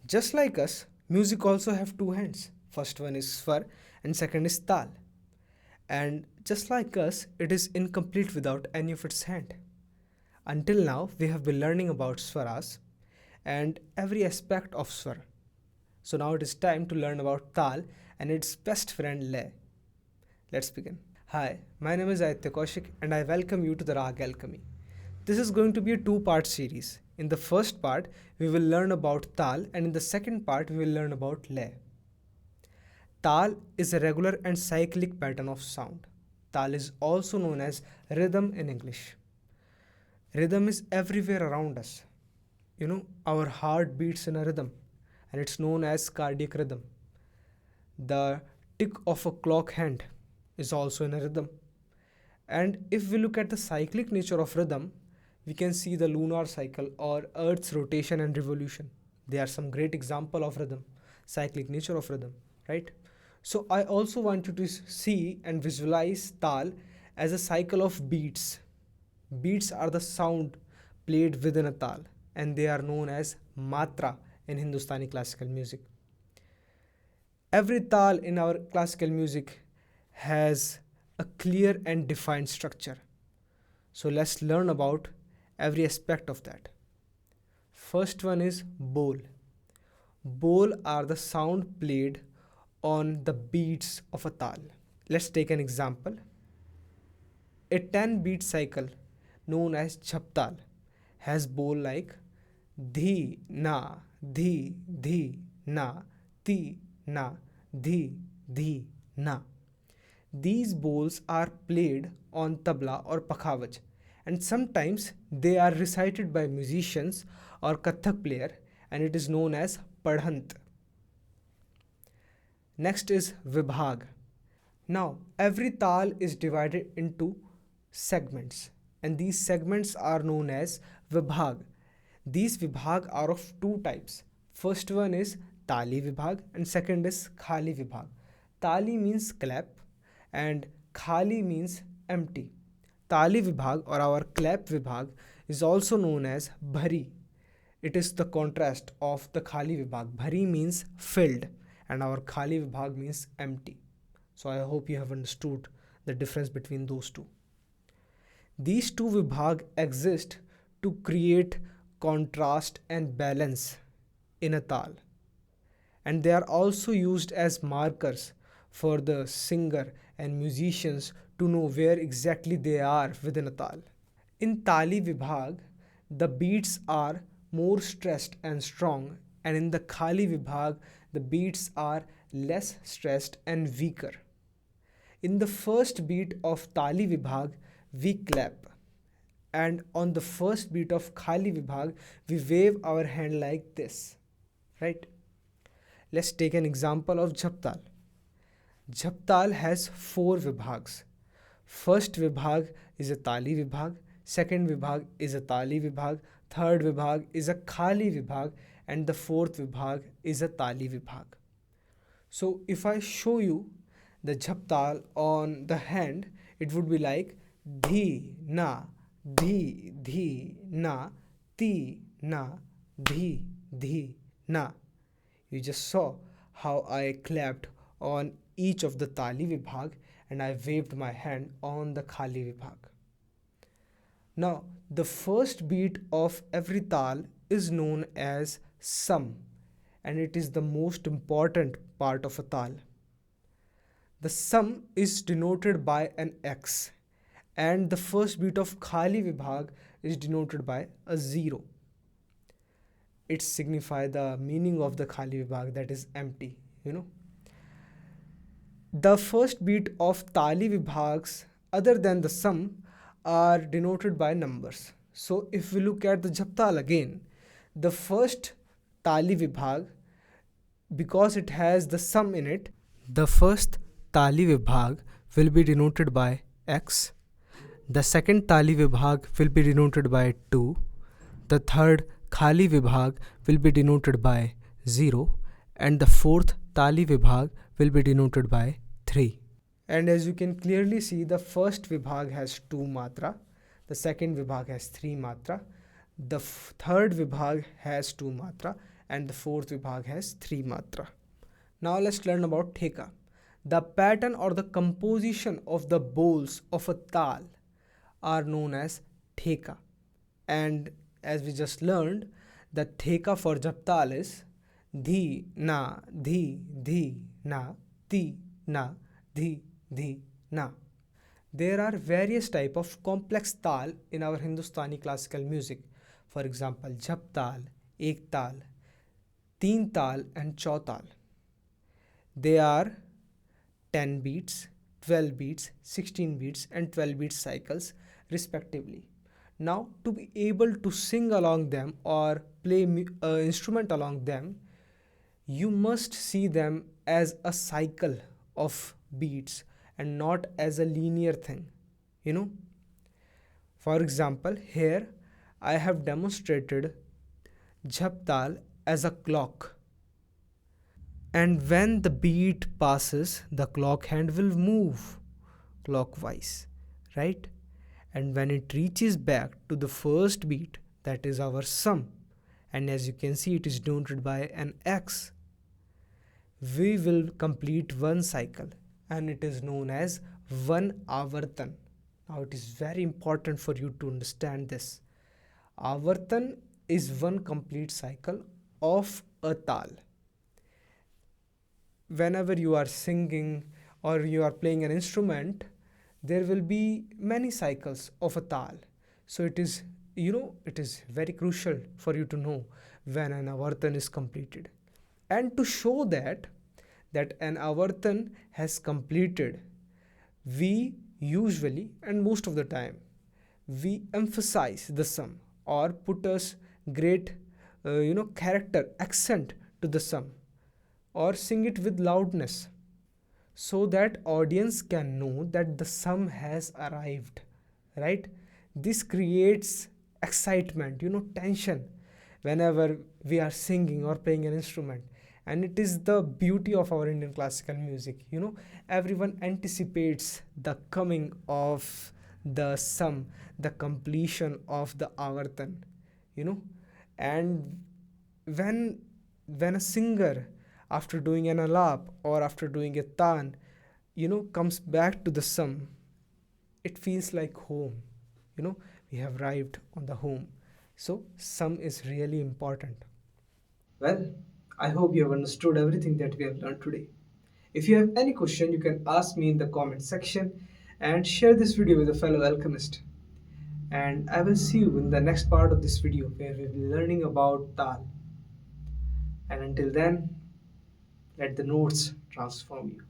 Just like us, music also have two hands. First one is swar and second is tal. And just like us, it is incomplete without any of its hand. Until now, we have been learning about swaras and every aspect of swar. So now it is time to learn about tal and its best friend lay. Let's begin. Hi, my name is Aditya Kaushik and I welcome you to the Raag Alchemy. This is going to be a two-part series. In the first part, we will learn about Taal and in the second part, we will learn about Lay. Taal is a regular and cyclic pattern of sound. Taal is also known as rhythm in English. Rhythm is everywhere around us. Our heart beats in a rhythm and it's known as cardiac rhythm. The tick of a clock hand is also in a rhythm. And if we look at the cyclic nature of rhythm, we can see the lunar cycle or Earth's rotation and revolution. They are some great example of rhythm, cyclic nature of rhythm, right? So I also want you to see and visualize Taal as a cycle of beats. Beats are the sound played within a Taal and they are known as matra in Hindustani classical music. Every Taal in our classical music has a clear and defined structure. So let's learn about every aspect of that. First one is bol. Bol are the sound played on the beats of a tal. Let's take an example. A 10 beat cycle known as jhaptal has bol like dhi na dhi dhi na ti na dhi dhi na. These bowls are played on tabla or pakhavaj and sometimes they are recited by musicians or kathak player and it is known as padhant. Next is vibhag. Now every tal is divided into segments and these segments are known as vibhag. These vibhag are of two types. First one is tali vibhag and second is khali vibhag. Tali means clap and khali means empty. Tali vibhag or our clap vibhag is also known as bhari. It is the contrast of the khali vibhag. Bhari means filled and our khali vibhag means empty. So I hope you have understood the difference between those two. These two vibhag exist to create contrast and balance in a tal. And they are also used as markers for the singer and musicians to know where exactly they are within a tal. In Tali Vibhag, the beats are more stressed and strong, and in the Khali Vibhag, the beats are less stressed and weaker. In the first beat of Tali Vibhag, we clap, and on the first beat of Khali Vibhag, we wave our hand like this, right? Let's take an example of Jhaptal. Jhaptal has four vibhags. First vibhag is a tali vibhag, second vibhag is a tali vibhag, third vibhag is a khali vibhag, and the fourth vibhag is a tali vibhag. So if I show you the jhaptal on the hand, it would be like dhi na, dhi dhi na, ti na, dhi dhi na. You just saw how I clapped on each of the tali vibhag and I waved my hand on the khali vibhag. Now, the first beat of every tal is known as sam and it is the most important part of a tal. The sam is denoted by an X and the first beat of khali vibhag is denoted by a 0. It signifies the meaning of the khali vibhag, that is empty. The first beat of tali vibhags other than the sam are denoted by numbers. So if we look at the jhaptal again, the first tali vibhag, because it has the sam in it, the first tali vibhag will be denoted by X. The second tali vibhag will be denoted by 2. The third khali vibhag will be denoted by 0 and the fourth tali vibhag will be denoted by 3. And as you can clearly see, the first vibhag has 2 matra, the second vibhag has 3 matra, the third vibhag has 2 matra and the fourth vibhag has 3 matra. Now let's learn about theka. The pattern or the composition of the bowls of a tal are known as theka. And as we just learned, the theka for japtal is dhi na dhi dhi na ti na dhi dhi na. There are various type of complex tal in our Hindustani classical music. For example, jhap tal, ek tal, teen tal and chautal. They are 10 beats, 12 beats, 16 beats and 12 beat cycles respectively. Now to be able to sing along them or play instrument along them, you must see them as a cycle of beats and not as a linear thing. You know, for example, here I have demonstrated jhaptal as a clock, and when the beat passes, the clock hand will move clockwise, right? And when it reaches back to the first beat, that is our sum, and as you can see, it is denoted by an X. We will complete one cycle, and it is known as one avartan. Now, it is very important for you to understand this. Avartan is one complete cycle of a tal. Whenever you are singing or you are playing an instrument, there will be many cycles of a tal. So it is, it is very crucial for you to know when an avartan is completed. And to show that an avartan has completed, we usually and most of the time we emphasize the sum or put us great character accent to the sum or sing it with loudness so that audience can know that the sum has arrived, right? This creates excitement, tension whenever we are singing or playing an instrument. And it is the beauty of our Indian classical music. Everyone anticipates the coming of the sum, the completion of the avartan, you know and when when a singer, after doing an alap or after doing a tan, comes back to the sum, it feels like home. We have arrived on the home. So sum is really important. Well, I hope you have understood everything that we have learned today. If you have any question, you can ask me in the comment section and share this video with a fellow alchemist. And I will see you in the next part of this video where we will be learning about Taal. And until then, let the notes transform you.